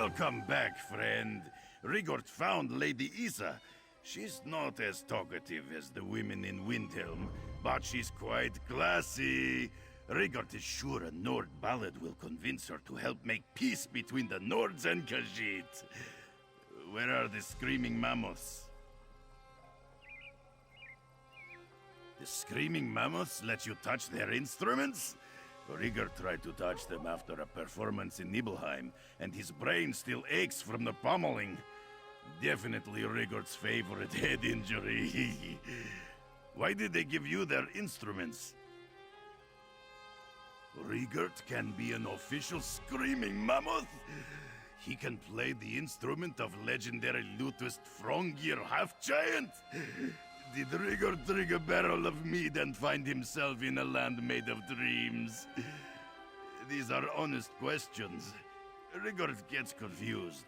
Welcome back, friend. Rigord found Lady Isa. She's not as talkative as the women in Windhelm, but she's quite classy. Rigord is sure a Nord ballad will convince her to help make peace between the Nords and Khajiit. Where are the screaming mammoths? The screaming mammoths let you touch their instruments? Rigord tried to touch them after a performance in Nibelheim, and his brain still aches from the pummeling. Definitely Rigord's favorite head injury. Why did they give you their instruments? Rigord can be an official screaming mammoth? He can play the instrument of legendary lutist Frongir half-giant? Did Rigord drink a barrel of mead and find himself in a land made of dreams? These are honest questions. Rigord gets confused.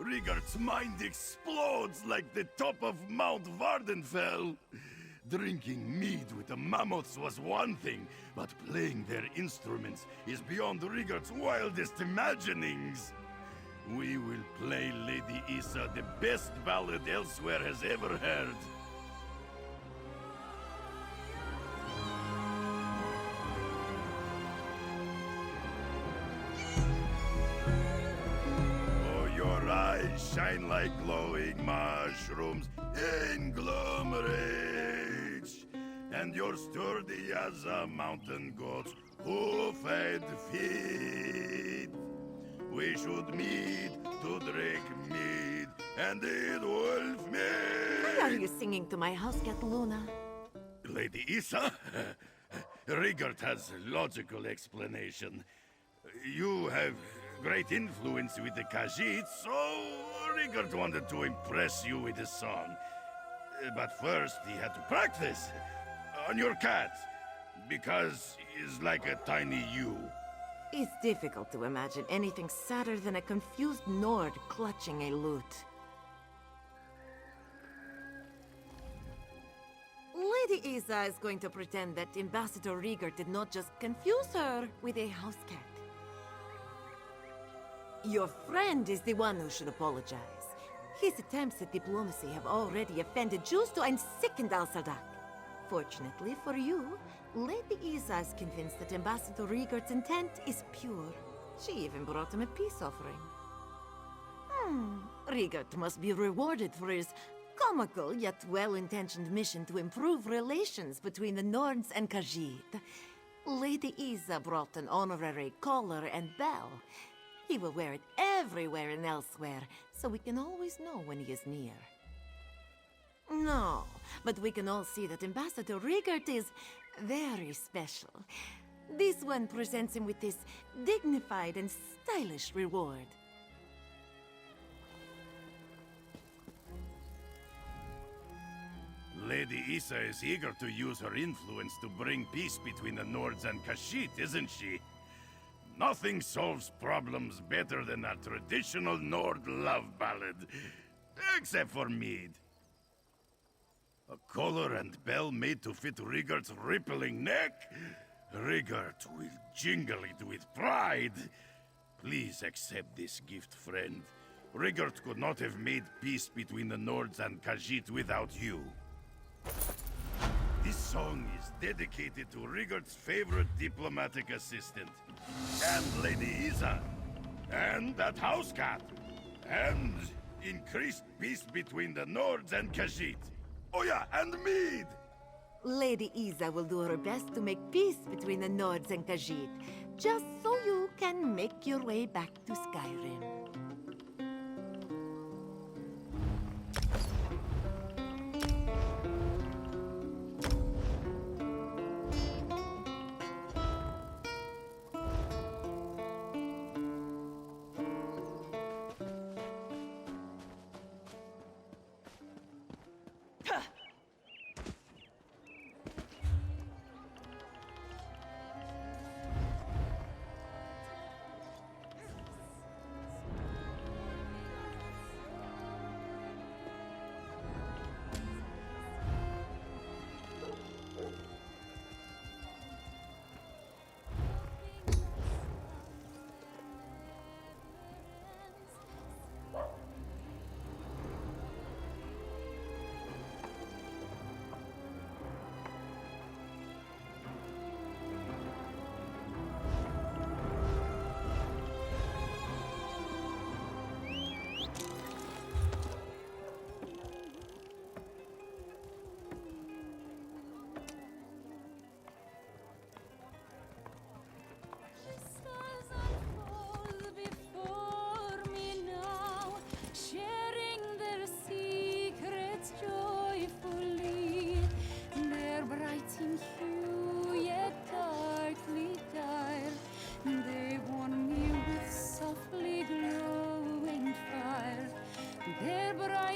Rigord's mind explodes like the top of Mount Vardenfell. Drinking mead with the mammoths was one thing, but playing their instruments is beyond Rigord's wildest imaginings. We will play Lady Isa the best ballad Elsewhere has ever heard. Oh, your eyes shine like glowing mushrooms in glomerage, and you're sturdy as a mountain goat's hoof-fed feet. We should meet to drink mead and eat wolf meat. Why are you singing to my house cat, Luna? Lady Isa? Rigord has a logical explanation. You have great influence with the Khajiit, so Rigord wanted to impress you with his song. But first he had to practice on your cat, because he's like a tiny you. It's difficult to imagine anything sadder than a confused Nord clutching a lute. Lady Isa is going to pretend that Ambassador Rigord did not just confuse her with a house cat. Your friend is the one who should apologize. His attempts at diplomacy have already offended Justo and sickened Al-Sadak. Fortunately for you, Lady Isa is convinced that Ambassador Rigord's intent is pure. She even brought him a peace offering. Rigord must be rewarded for his comical yet well-intentioned mission to improve relations between the Nords and Khajiit. Lady Isa brought an honorary collar and bell. He will wear it everywhere and elsewhere, so we can always know when he is near. No, but we can all see that Ambassador Rigord is very special. This one presents him with this dignified and stylish reward. Lady Isa is eager to use her influence to bring peace between the Nords and Khajiit, isn't she? Nothing solves problems better than a traditional Nord love ballad. Except for mead. A collar and bell made to fit Rigord's rippling neck? Rigord will jingle it with pride. Please accept this gift, friend. Rigord could not have made peace between the Nords and Khajiit without you. This song is dedicated to Rigord's favorite diplomatic assistant, and Lady Isa, and that house cat, and increased peace between the Nords and Khajiit. Oh yeah, and mead! Lady Isa will do her best to make peace between the Nords and Khajiit, just so you can make your way back to Skyrim.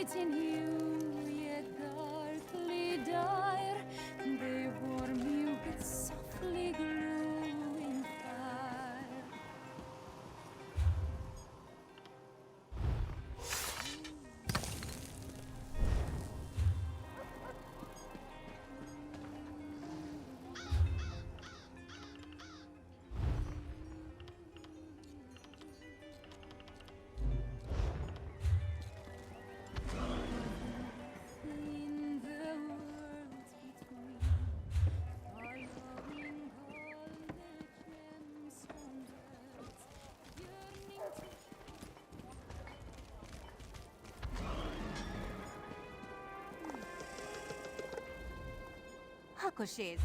light in you, yet darkly dire. They warm you with softly glowing fire. In the worlds between, following golden gemstone birds, yearning to Hakoshes.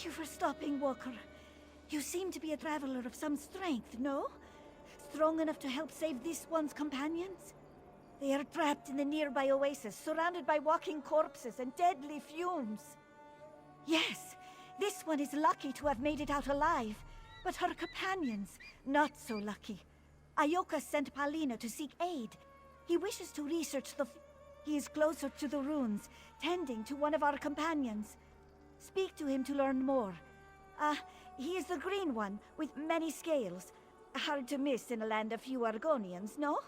Thank you for stopping, Walker. You seem to be a traveler of some strength, no? Strong enough to help save this one's companions? They are trapped in the nearby oasis, surrounded by walking corpses and deadly fumes. Yes, this one is lucky to have made it out alive, but her companions, not so lucky. Ioka sent Palina to seek aid. He wishes to research the... He is closer to the runes, tending to one of our companions. Speak to him to learn more. He is the green one, with many scales. Hard to miss in a land of few Argonians, no?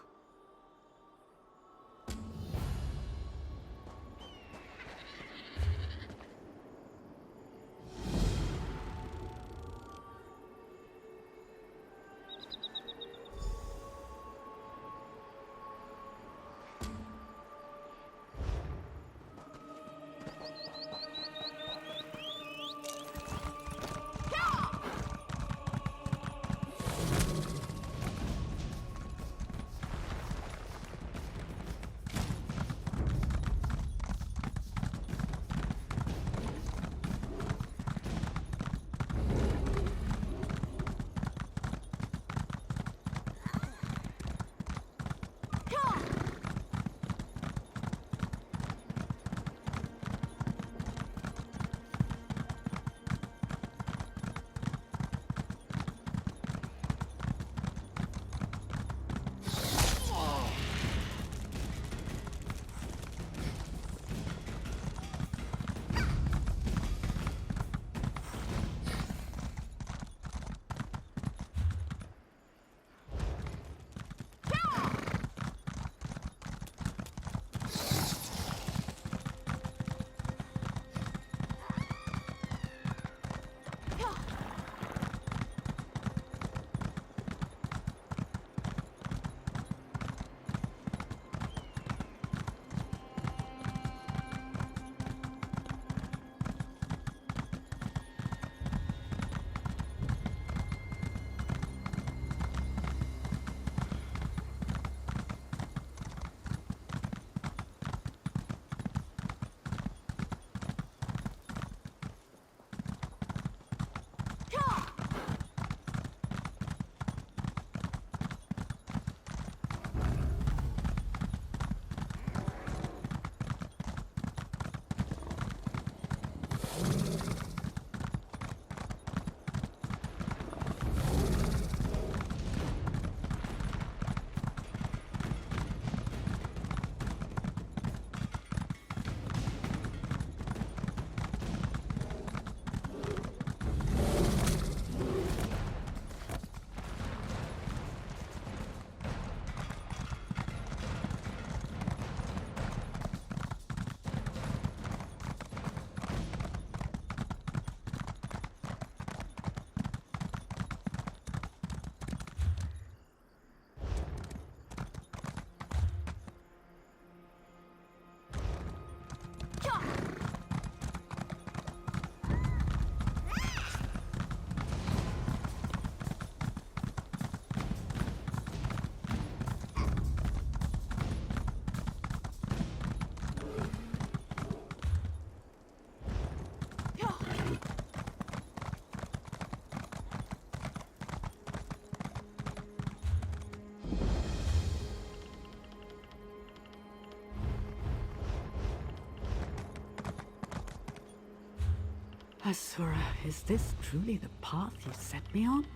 Asura, is this truly the path you set me on?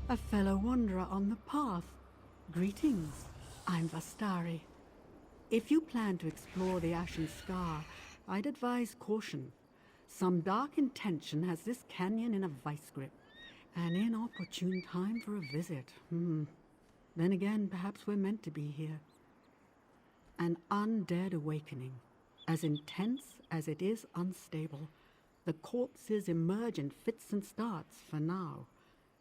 A fellow wanderer on the path. Greetings, I'm Vastari. If you plan to explore the Ashen Scar, I'd advise caution. Some dark intention has this canyon in a vice grip. An inopportune time for a visit. Then again, perhaps we're meant to be here. An undead awakening, as intense as it is unstable. The corpses emerge in fits and starts for now.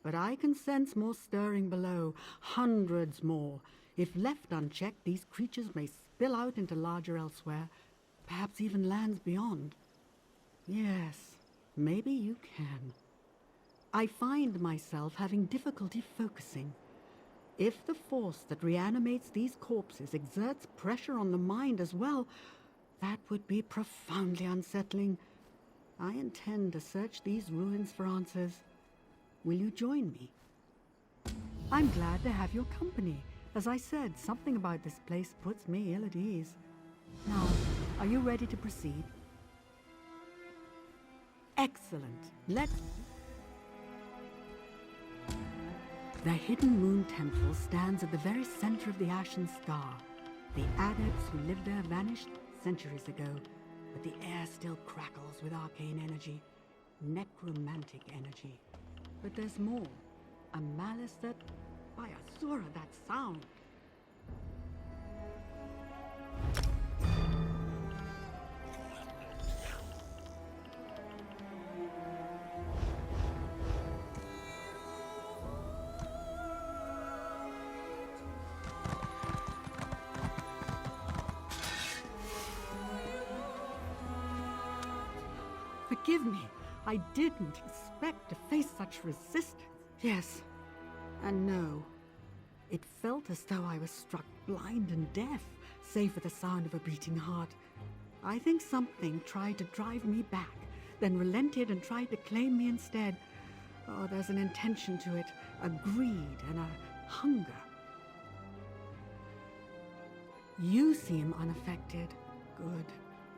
But I can sense more stirring below, hundreds more. If left unchecked, these creatures may spill out into larger elsewhere, perhaps even lands beyond. Yes, maybe you can. I find myself having difficulty focusing. If the force that reanimates these corpses exerts pressure on the mind as well, that would be profoundly unsettling. I intend to search these ruins for answers. Will you join me? I'm glad to have your company. As I said, something about this place puts me ill at ease. Now, are you ready to proceed? Excellent. Let's... The Hidden Moon Temple stands at the very center of the Ashen Scar. The adepts who lived there vanished centuries ago, but the air still crackles with arcane energy, necromantic energy. But there's more. A malice that... By Asura, that sound! Forgive me. I didn't expect to face such resistance. Yes, and no. It felt as though I was struck blind and deaf, save for the sound of a beating heart. I think something tried to drive me back, then relented and tried to claim me instead. Oh, there's an intention to it, a greed and a hunger. You seem unaffected. Good.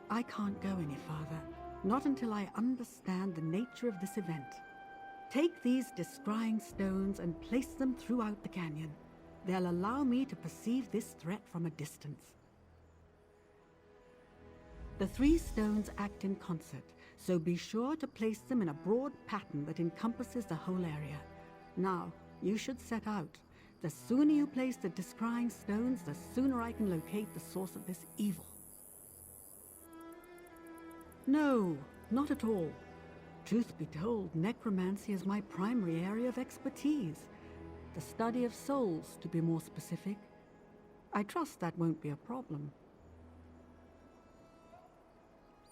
I can't go any farther, not until I understand the nature of this event. Take these descrying stones and place them throughout the canyon. They'll allow me to perceive this threat from a distance. The 3 stones act in concert, so be sure to place them in a broad pattern that encompasses the whole area. Now, you should set out. The sooner you place the descrying stones, the sooner I can locate the source of this evil. No, not at all. Truth be told, necromancy is my primary area of expertise. The study of souls, to be more specific. I trust that won't be a problem.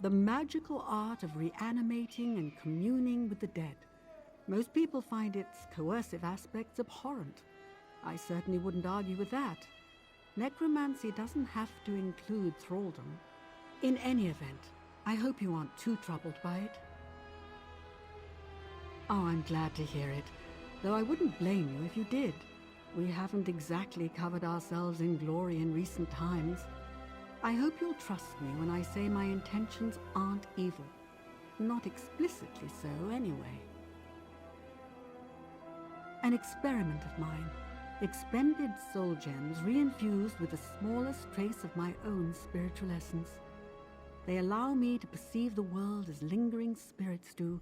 The magical art of reanimating and communing with the dead. Most people find its coercive aspects abhorrent. I certainly wouldn't argue with that. Necromancy doesn't have to include thraldom. In any event, I hope you aren't too troubled by it. Oh, I'm glad to hear it. Though I wouldn't blame you if you did. We haven't exactly covered ourselves in glory in recent times. I hope you'll trust me when I say my intentions aren't evil. Not explicitly so, anyway. An experiment of mine. Expended soul gems reinfused with the smallest trace of my own spiritual essence. They allow me to perceive the world as lingering spirits do,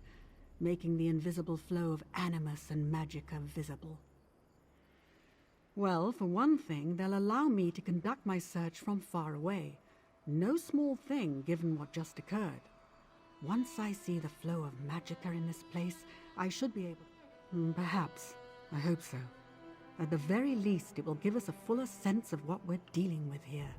making the invisible flow of animus and magicka visible. Well, for one thing, they'll allow me to conduct my search from far away. No small thing, given what just occurred. Once I see the flow of magicka in this place, I should be able... Perhaps. I hope so. At the very least, it will give us a fuller sense of what we're dealing with here.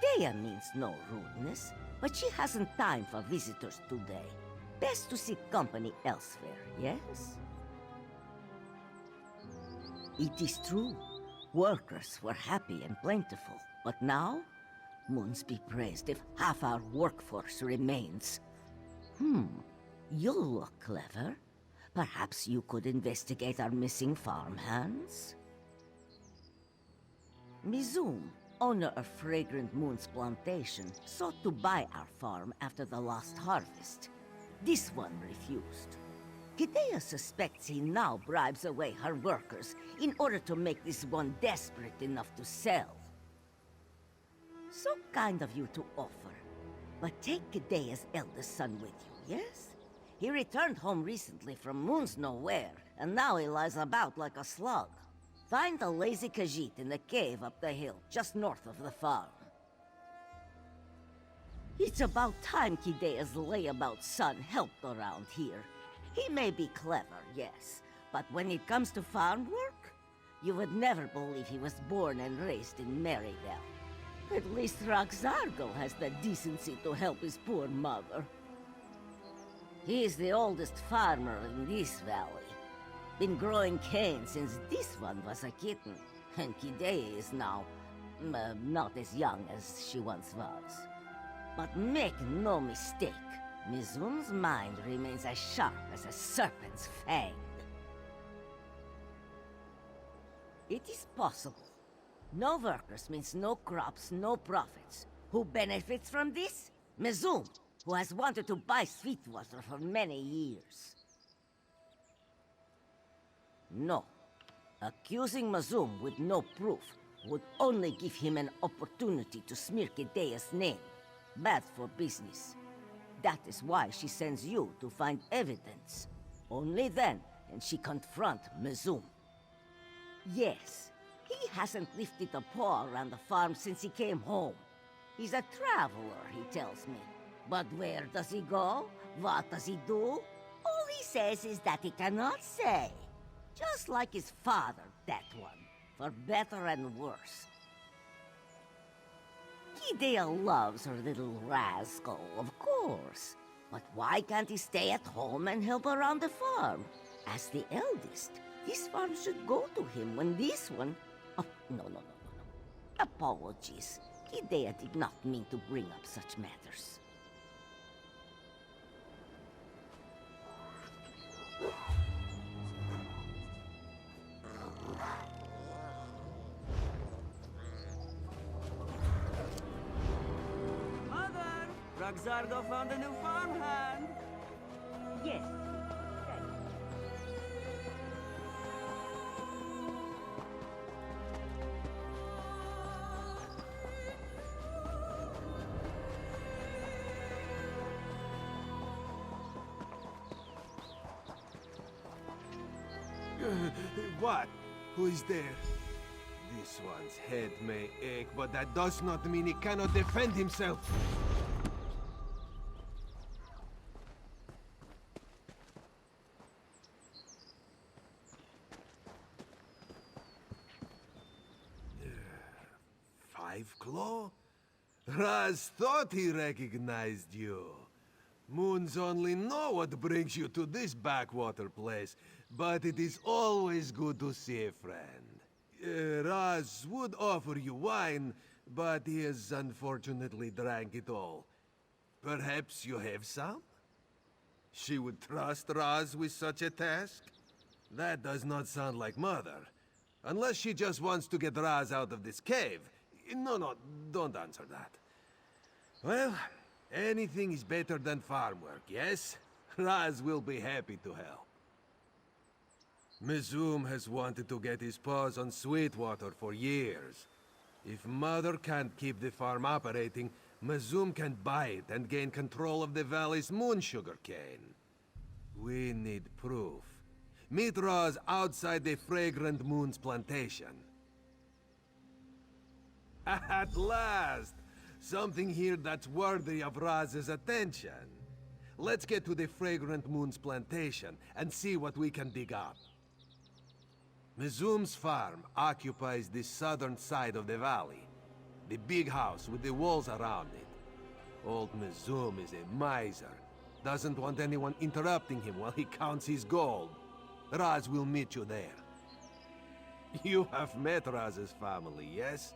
Gidea means no rudeness, but she hasn't time for visitors today. Best to seek company elsewhere, yes? It is true. Workers were happy and plentiful, but now? Moons be praised if half our workforce remains. You look clever. Perhaps you could investigate our missing farmhands? Mizum, owner of Fragrant Moon's plantation, sought to buy our farm after the last harvest. This one refused. Gidea suspects he now bribes away her workers in order to make this one desperate enough to sell. So kind of you to offer. But take Gidea's eldest son with you, yes? He returned home recently from Moon's Nowhere, and now he lies about like a slug. Find the lazy Khajiit in the cave up the hill, just north of the farm. It's about time Gidea's layabout son helped around here. He may be clever, yes, but when it comes to farm work, you would never believe he was born and raised in Merrydale. At least Roxargo has the decency to help his poor mother. He is the oldest farmer in this valley. Been growing cane since this one was a kitten. And Gidea is now, not as young as she once was. But make no mistake, Mizum's mind remains as sharp as a serpent's fang. It is possible. No workers means no crops, no profits. Who benefits from this? Mizum, who has wanted to buy Sweetwater for many years. No. Accusing Mazum with no proof would only give him an opportunity to smear Gidea's name. Bad for business. That is why she sends you to find evidence. Only then can she confront Mazum. Yes, he hasn't lifted a paw around the farm since he came home. He's a traveler, he tells me. But where does he go? What does he do? All he says is that he cannot say. Just like his father, that one. For better and worse. Gidea loves her little rascal, of course. But why can't he stay at home and help around the farm? As the eldest, this farm should go to him when this one... Oh, no. Apologies. Gidea did not mean to bring up such matters. Mother! Roxardo found a new farmhand! Yes. What? Who is there? This one's head may ache, but that does not mean he cannot defend himself. Five Claw? Raz thought he recognized you. Moons only know what brings you to this backwater place, but it is always good to see a friend. Raz would offer you wine, but he has unfortunately drank it all. Perhaps you have some? She would trust Raz with such a task? That does not sound like Mother. Unless she just wants to get Raz out of this cave. No, don't answer that. Well, anything is better than farm work, yes? Raz will be happy to help. Mizum has wanted to get his paws on Sweetwater for years. If Mother can't keep the farm operating, Mizum can buy it and gain control of the valley's moon sugar cane. We need proof. Meet Raz outside the Fragrant Moon's plantation. At last! Something here that's worthy of Raz's attention. Let's get to the Fragrant Moon's plantation and see what we can dig up. Mizum's farm occupies the southern side of the valley. The big house with the walls around it. Old Mizum is a miser. Doesn't want anyone interrupting him while he counts his gold. Raz will meet you there. You have met Raz's family, yes?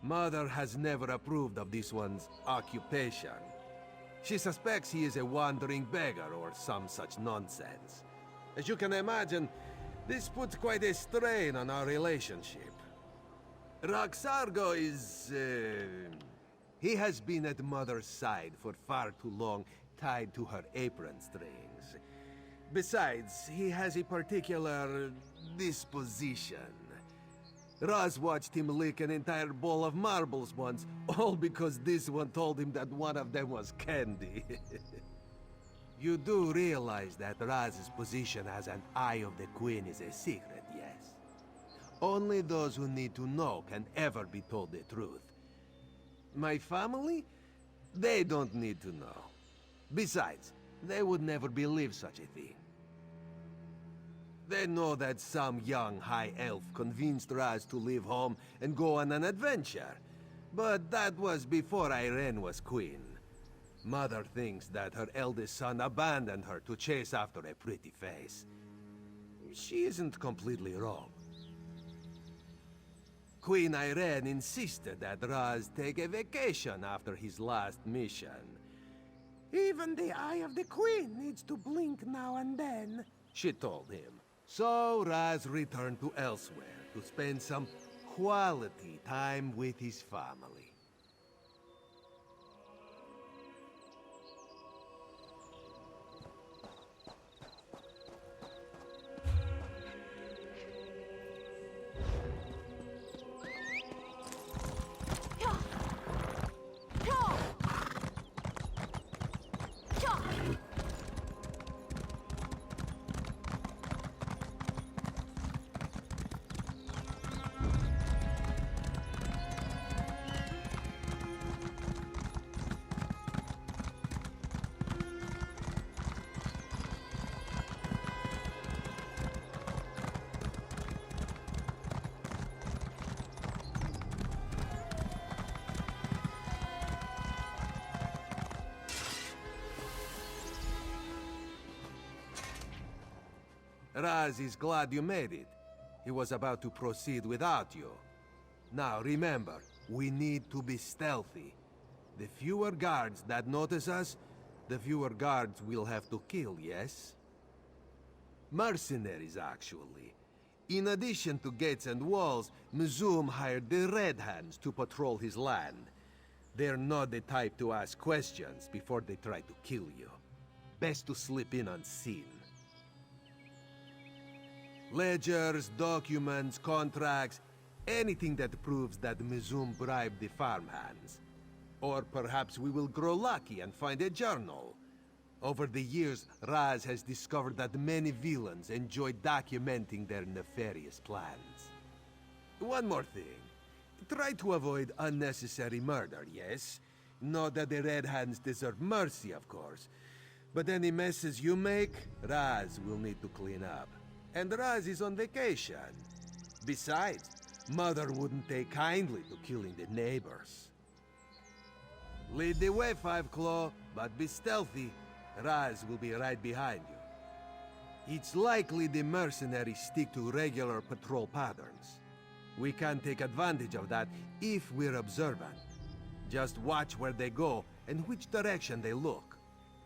Mother has never approved of this one's occupation. She suspects he is a wandering beggar or some such nonsense. As you can imagine, this puts quite a strain on our relationship. Roxargo is... he has been at Mother's side for far too long, tied to her apron strings. Besides, he has a particular disposition. Raz watched him lick an entire bowl of marbles once, all because this one told him that one of them was candy. You do realize that Raz's position as an Eye of the Queen is a secret, yes? Only those who need to know can ever be told the truth. My family? They don't need to know. Besides, they would never believe such a thing. They know that some young high elf convinced Raz to leave home and go on an adventure. But that was before Irene was queen. Mother thinks that her eldest son abandoned her to chase after a pretty face. She isn't completely wrong. Queen Irene insisted that Raz take a vacation after his last mission. Even the Eye of the Queen needs to blink now and then, she told him. So Raz returned to elsewhere to spend some quality time with his family. Raz is glad you made it. He was about to proceed without you. Now remember, we need to be stealthy. The fewer guards that notice us, the fewer guards we'll have to kill, yes? Mercenaries, actually. In addition to gates and walls, Mizum hired the Red Hands to patrol his land. They're not the type to ask questions before they try to kill you. Best to slip in unseen. Ledgers, documents, contracts, anything that proves that Mizum bribed the farmhands. Or perhaps we will grow lucky and find a journal. Over the years, Raz has discovered that many villains enjoy documenting their nefarious plans. One more thing. Try to avoid unnecessary murder, yes? Not that the Red Hands deserve mercy, of course. But any messes you make, Raz will need to clean up. And Raz is on vacation. Besides, Mother wouldn't take kindly to killing the neighbors. Lead the way, Five Claw, but be stealthy. Raz will be right behind you. It's likely the mercenaries stick to regular patrol patterns. We can take advantage of that if we're observant. Just watch where they go and which direction they look.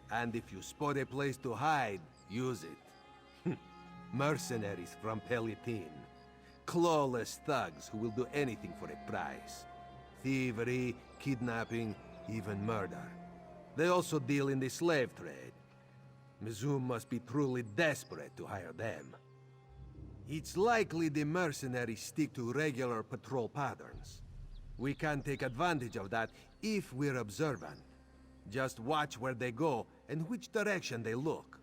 And if you spot a place to hide, use it. Mercenaries from Pelitin. Clawless thugs who will do anything for a price. Thievery, kidnapping, even murder. They also deal in the slave trade. Mizum must be truly desperate to hire them. It's likely the mercenaries stick to regular patrol patterns. We can take advantage of that if we're observant. Just watch where they go and which direction they look.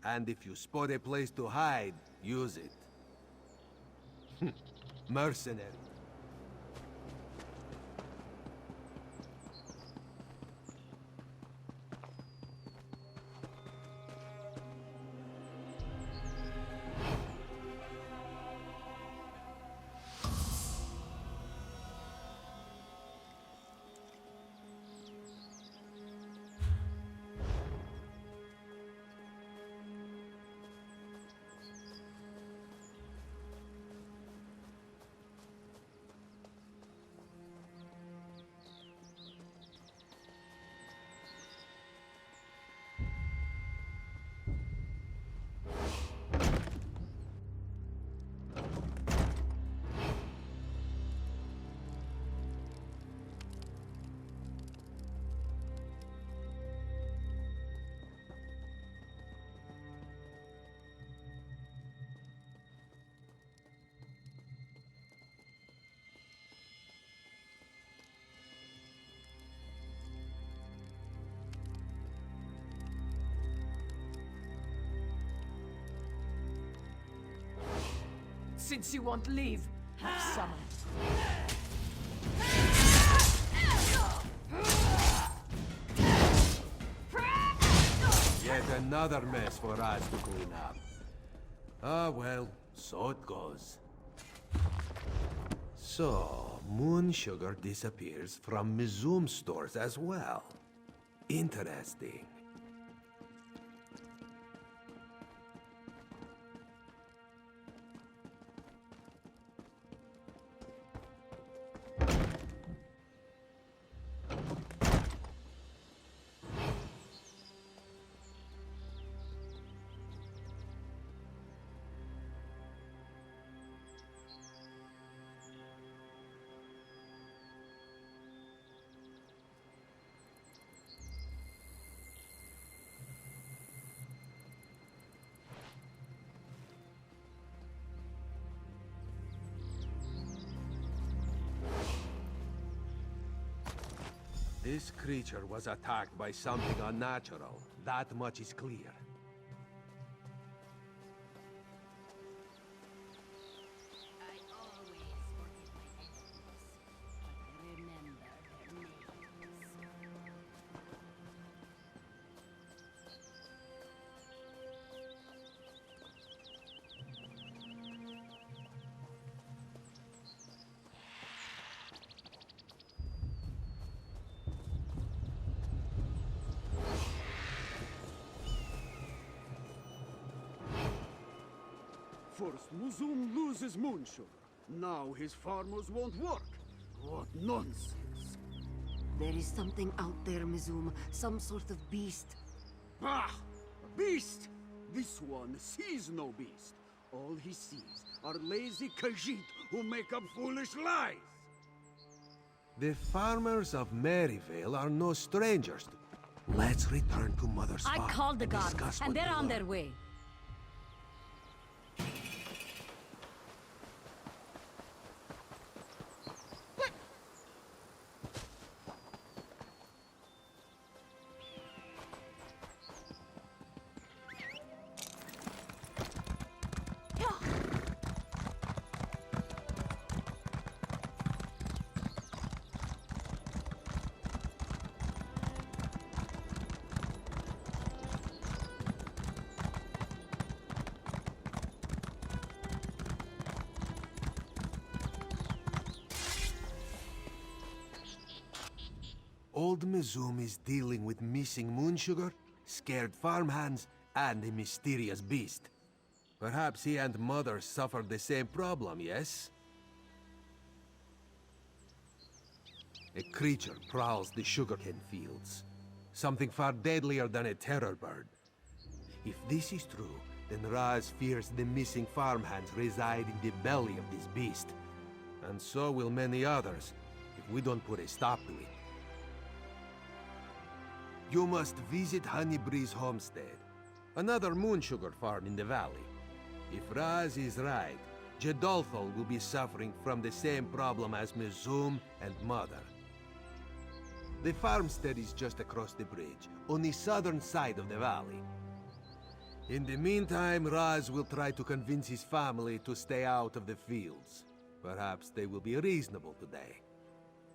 And if you spot a place to hide, use it. Mercenary. since you won't leave. Have some. Yet another mess for us to clean up. Ah, well, so it goes. So, moon sugar disappears from Mizum stores as well. Interesting. This creature was attacked by something unnatural. That much is clear. I always forget my enemies, but I remember their names. First, Muzum loses moon sugar. Now his farmers won't work. What nonsense. There is something out there, Mizum. Some sort of beast. Bah! A beast! This one sees no beast. All he sees are lazy Khajiit who make up foolish lies. The farmers of Maryvale are no strangers to... Let's return to Mother's I farm called the guards, discuss and what they're we on their learned. way. Old Mizum is dealing with missing moon sugar, scared farmhands, and a mysterious beast. Perhaps he and Mother suffered the same problem, yes? A creature prowls the sugarcane fields. Something far deadlier than a terror bird. If this is true, then Raz fears the missing farmhands reside in the belly of this beast. And so will many others, if we don't put a stop to it. You must visit Honeybreeze Homestead, another moon sugar farm in the valley. If Raz is right, Jedolthol will be suffering from the same problem as Mizum and Mother. The farmstead is just across the bridge, on the southern side of the valley. In the meantime, Raz will try to convince his family to stay out of the fields. Perhaps they will be reasonable today.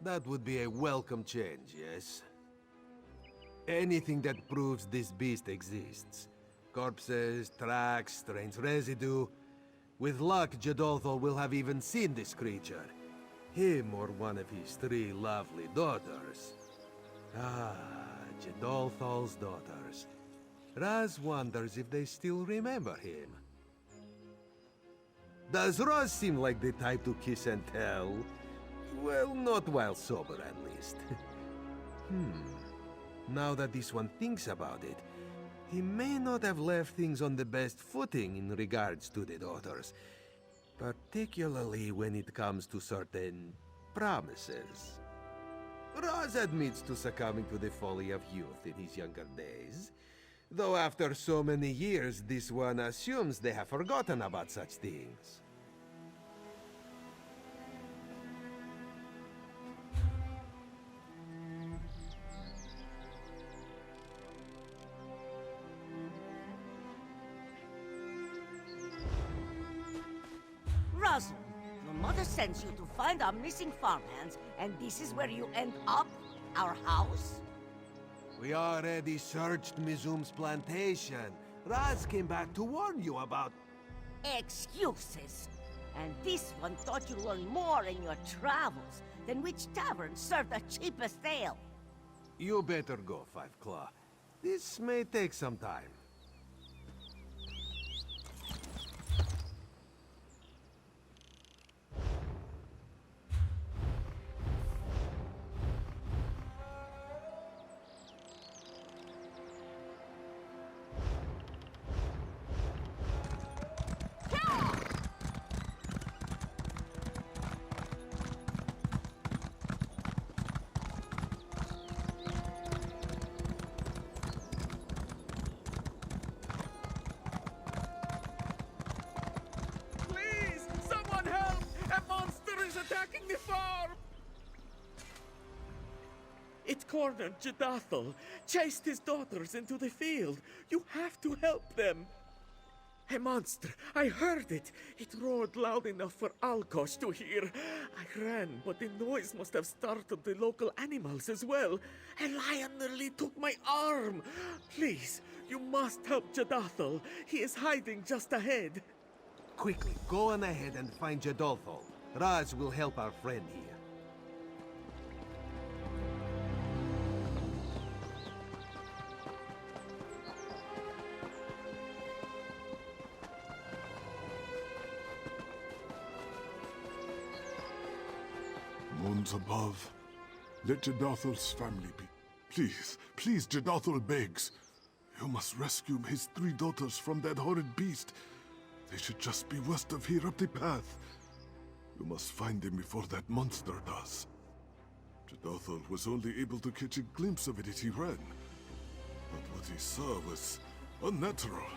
That would be a welcome change, yes? Anything that proves this beast exists. Corpses, tracks, strange residue. With luck, Jedolthol will have even seen this creature. Him or one of his 3 lovely daughters. Ah, Jedolthol's daughters. Raz wonders if they still remember him. Does Raz seem like the type to kiss and tell? Well, not while sober, at least. Now that this one thinks about it, he may not have left things on the best footing in regards to the daughters, particularly when it comes to certain promises. Raz admits to succumbing to the folly of youth in his younger days, though after so many years, this one assumes they have forgotten about such things. sends you to find our missing farmhands, and this is where you end up? Our house? We already searched Mizum's plantation. Raz came back to warn you about... Excuses. And this one thought you learned more in your travels than which tavern served the cheapest ale. You better go, Five Claw. This may take some time. Please! Someone help! A monster is attacking the farm! It cornered Jadathel, chased his daughters into the field. You have to help them. A monster! I heard it! It roared loud enough for Alkosh to hear. I ran, but the noise must have startled the local animals as well. A lion nearly took my arm! Please, you must help Jadathel. He is hiding just ahead. Quickly, go on ahead and find Jadolfo. Raz will help our friend here. Moons above, let Jadothel's family be. Please, please, Jadathel begs. You must rescue his 3 daughters from that horrid beast. They should just be west of here up the path. You must find them before that monster does. Jadathel was only able to catch a glimpse of it as he ran. But what he saw was unnatural.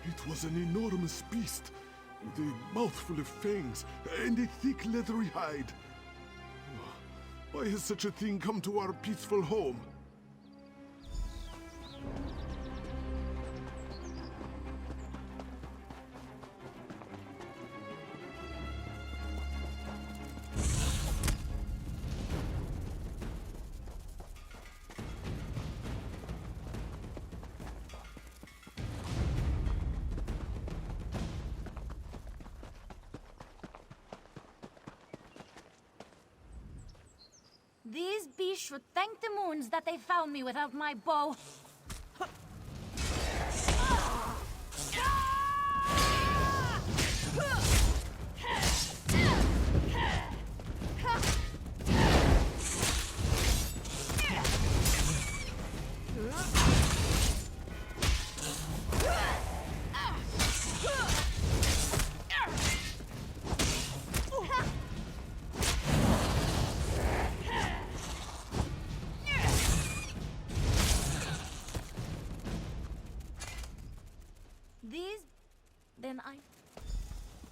It was an enormous beast, with a mouthful of fangs and a thick leathery hide. Why has such a thing come to our peaceful home? These beasts should thank the moons that they found me without my bow.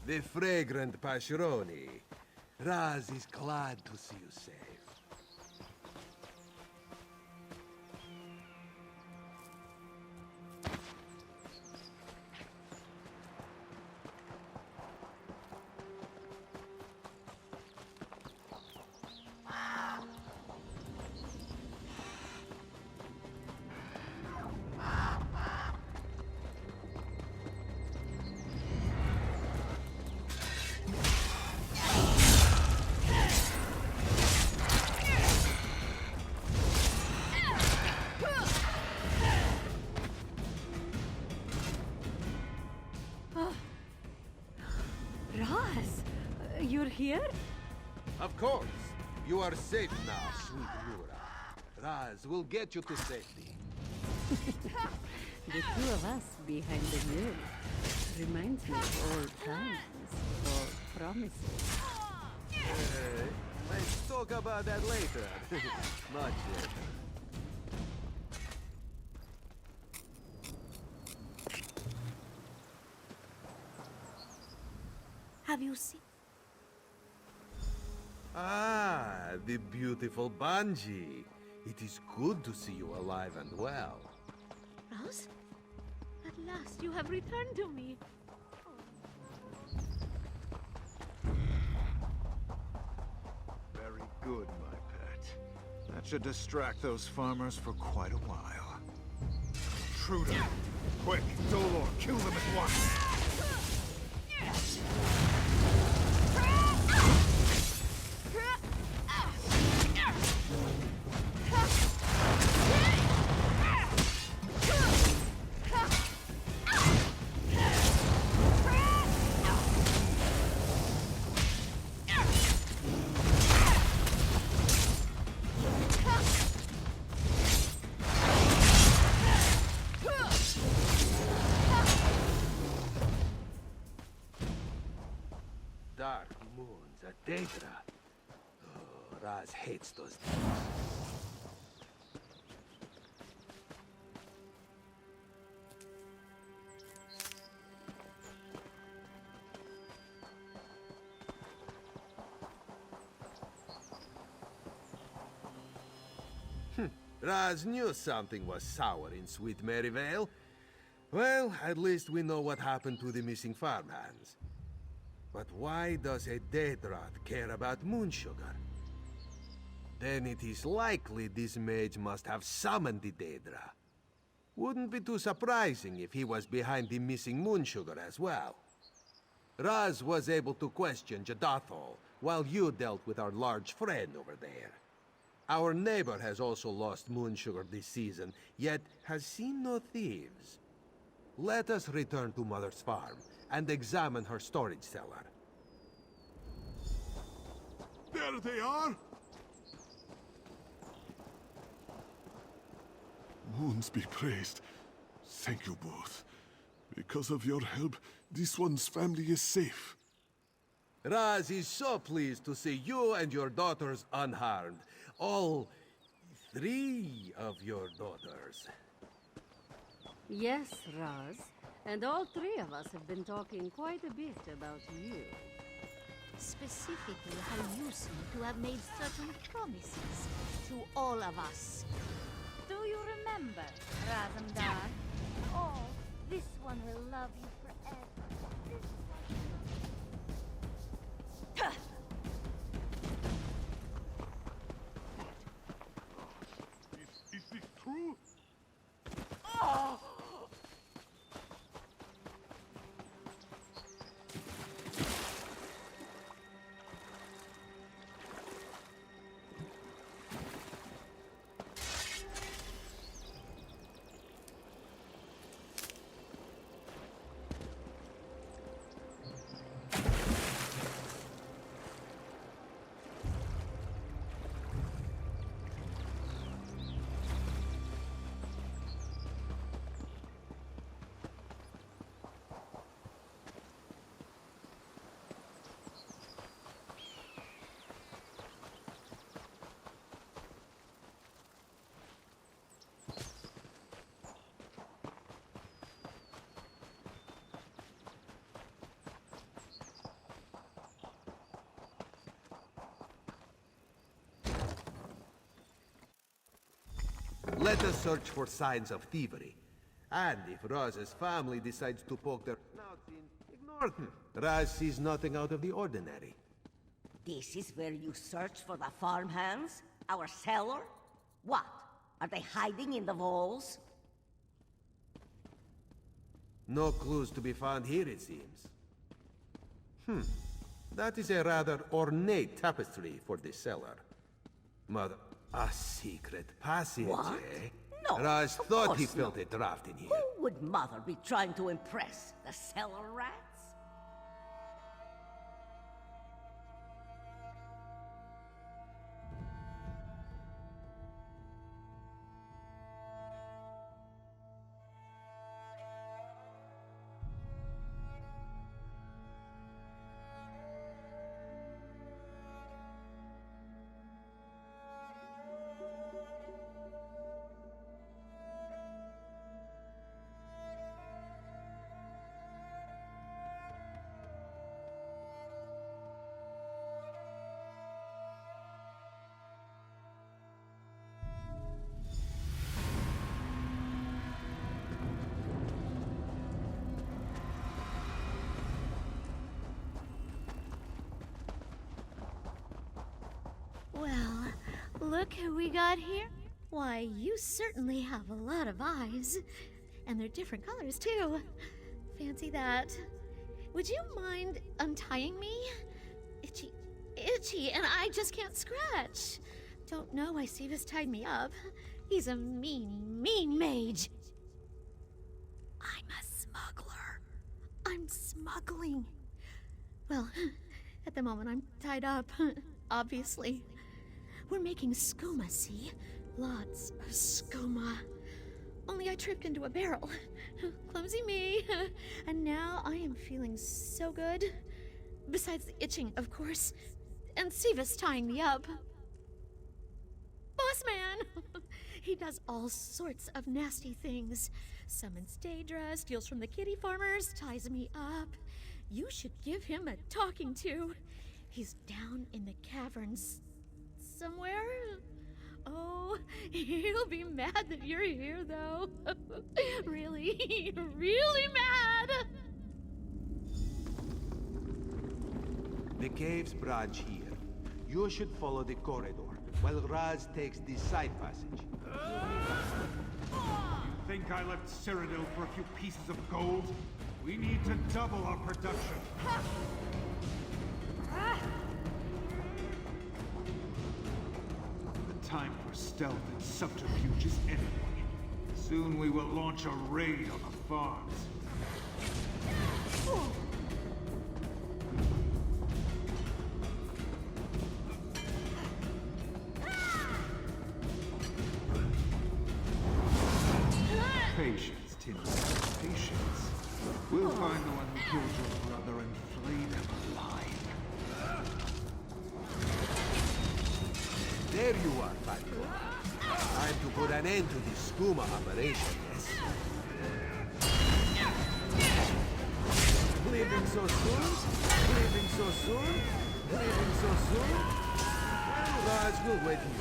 The fragrant pascheroni. Raz is glad to see you safe. You're here? Of course. You are safe now, sweet Yura. Raz will get you to safety. The two of us behind the mill reminds me of old times, or promises. Let's talk about that later. Much later. Have you seen? Ah, the beautiful Banji. It is good to see you alive and well. Rose? At last you have returned to me. Good, my pet. That should distract those farmers for quite a while. Intruder! Quick, Dolor, kill them at once! Dark moons, a Daedra. Oh, Raz hates those things. Raz knew something was sour in Sweet Maryvale. Well, at least we know what happened to the missing farmhands. But why does a Daedroth care about moon sugar? Then it is likely this mage must have summoned the Daedra. Wouldn't be too surprising if he was behind the missing moon sugar as well. Raz was able to question Jadathol while you dealt with our large friend over there. Our neighbor has also lost moon sugar this season, yet has seen no thieves. Let us return to Mother's farm and examine her storage cellar. There they are! Moons be praised. Thank you both. Because of your help, this one's family is safe. Raz is so pleased to see you and your daughters unharmed. All 3 of your daughters. Yes, Raz. And all 3 of us have been talking quite a bit about you. Specifically how you seem to have made certain promises to all of us. Do you remember, Razamdar? Oh, this one will love you forever. This one... Is this true? Let us search for signs of thievery. And if Raz's family decides to poke their snouts in, ignore them. Raz sees nothing out of the ordinary. This is where you search for the farmhands? Our cellar? What? Are they hiding in the walls? No clues to be found here, it seems. That is a rather ornate tapestry for the cellar. Mother, a secret passage, What? eh? No, Raz of thought course he felt not. a draft in here. Who would Mother be trying to impress? The cellar rats? look who we got here. Why, you certainly have a lot of eyes. And they're different colors, too. Fancy that. Would you mind untying me? Itchy, and I just can't scratch. Don't know why Sivas tied me up. He's a mean mage. I'm a smuggler. I'm smuggling. Well, at the moment I'm tied up, obviously. We're making skooma, see? Lots of skooma. Only I tripped into a barrel. Clumsy me. And now I am feeling so good. Besides the itching, of course. And Sivas tying me up. Boss man! He does all sorts of nasty things. Summons Daedra, steals from the kitty farmers, ties me up. You should give him a talking to. He's down in the caverns somewhere. Oh, he'll be mad that you're here, though. Really, really mad! The cave's branch here. You should follow the corridor, while Raz takes the side passage. You think I left Cyrodiil for a few pieces of gold? We need to double our production. The time for stealth and subterfuge is ending. Soon we will launch a raid on the farms. Patience, Tamriel. Patience. We'll find the one who killed your brother and flay them alive. There you are, Fatco. Time to put an end to this skooma operation, yes? Leaving so soon? Leaving so soon? Leaving so soon? Well, Raj will wait here.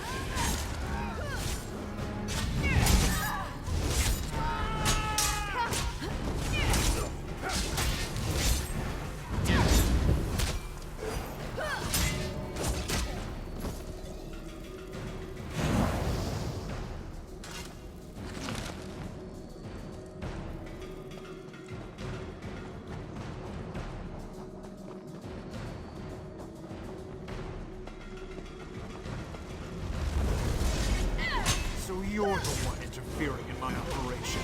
So you're the one interfering in my operation.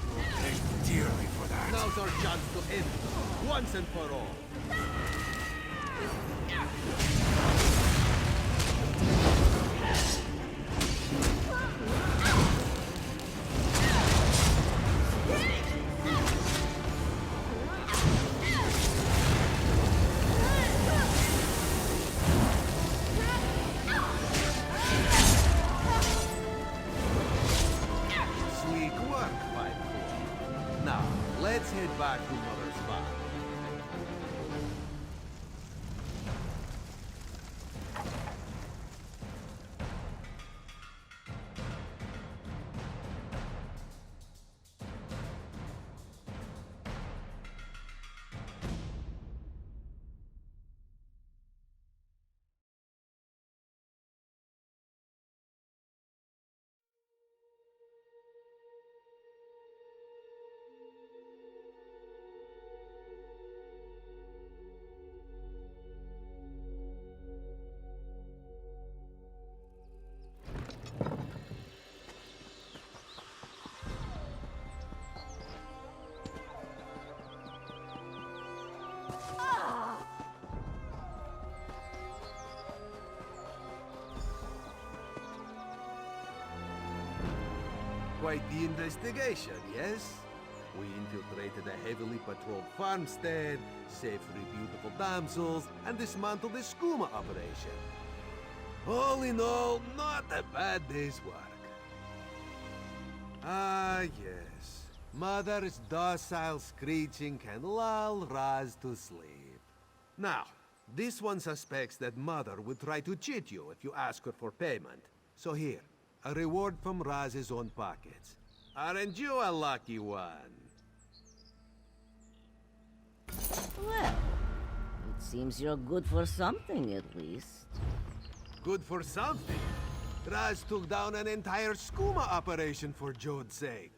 You'll pay dearly for that. Now's our chance to end it, once and for all. Sleek work, Fatco. Now, let's head back to Mother's farm. Quite the investigation, yes? We infiltrated a heavily patrolled farmstead, saved 3 beautiful damsels, and dismantled the skooma operation. All in all, not a bad day's work. Ah, yes. Mother's docile screeching can lull Raz to sleep. Now, this one suspects that Mother would try to cheat you if you ask her for payment. So here, a reward from Raz's own pockets. Aren't you a lucky one? Well, it seems you're good for something, at least. Good for something? Raz took down an entire skooma operation for Jode's sake.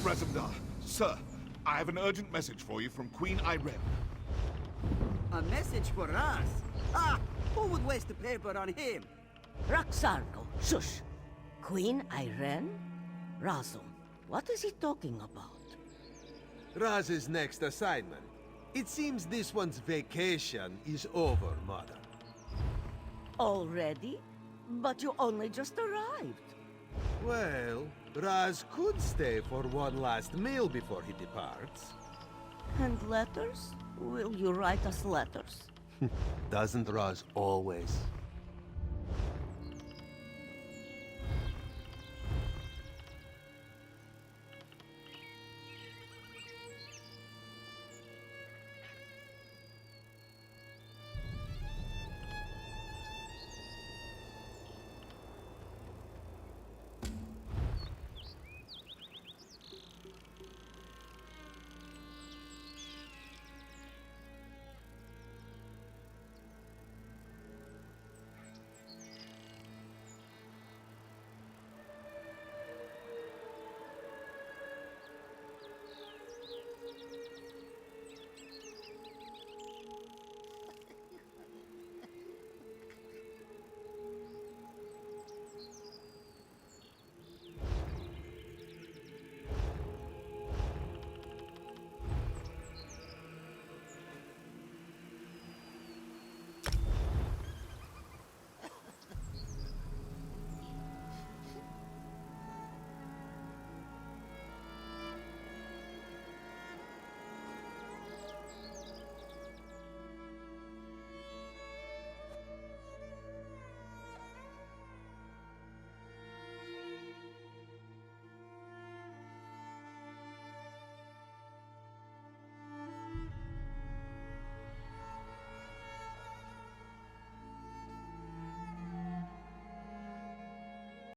Razumdar, sir, I have an urgent message for you from Queen Irene. A message for us? Ah! Who would waste the paper on him? Roxargo, shush! Queen Irene? Razum, what is he talking about? Raz's next assignment. It seems this one's vacation is over, Mother. Already? But you only just arrived. Well, Raz could stay for one last meal before he departs. And letters? Will you write us letters? Doesn't Raz always?